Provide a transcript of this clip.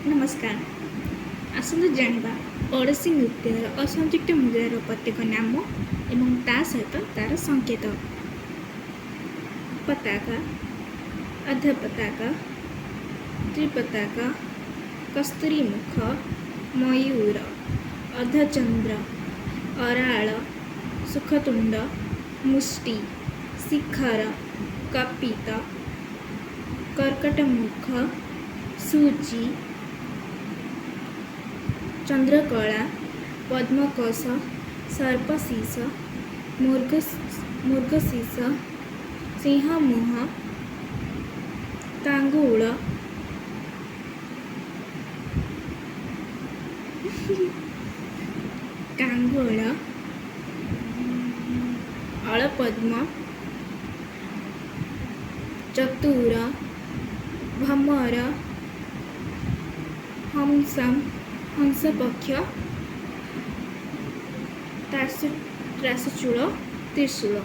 नमस्कार। आसନ୍ତୁ ଜାଣିବା ଓଡ଼ିଶୀ ନୃତ୍ୟର ଅସଂଯୁକ୍ତ ମୁଦ୍ରାର ପ୍ରତ୍ୟେକ ନାମ ଏବଂ ତା ସହିତ ତାର ସଂକେତ। ପତାକା, ଅର୍ଦ୍ଧପତାକା, ତ୍ରିପତାକା, କସ୍ତୁରୀ ମୁଖ, ମୟୂର, ଅର୍ଦ୍ଧଚନ୍ଦ୍ର, ଅରାଳ, ସୁଖତୁଣ୍ଡ, ମୁଷ୍ଟି, ଶିଖର, କପିତ, କର୍କଟମୁଖ, ସୂଚୀ, ଚନ୍ଦ୍ରକଳା, ପଦ୍ମକୋଷ, ସର୍ପଶୀର୍ଷ, ମୃଗଶୀର୍ଷ, ସିଂହମୁହଁ, କାଙ୍ଗୁଳ, କାଙ୍ଗୁଳ, ଅଳପଦ୍ମ, ଚତୁର, ଭ୍ରମର, ହଂସପକ୍ଷ, ତ୍ରାସୁଚୂଳ, ତ୍ରିଶୂଳ।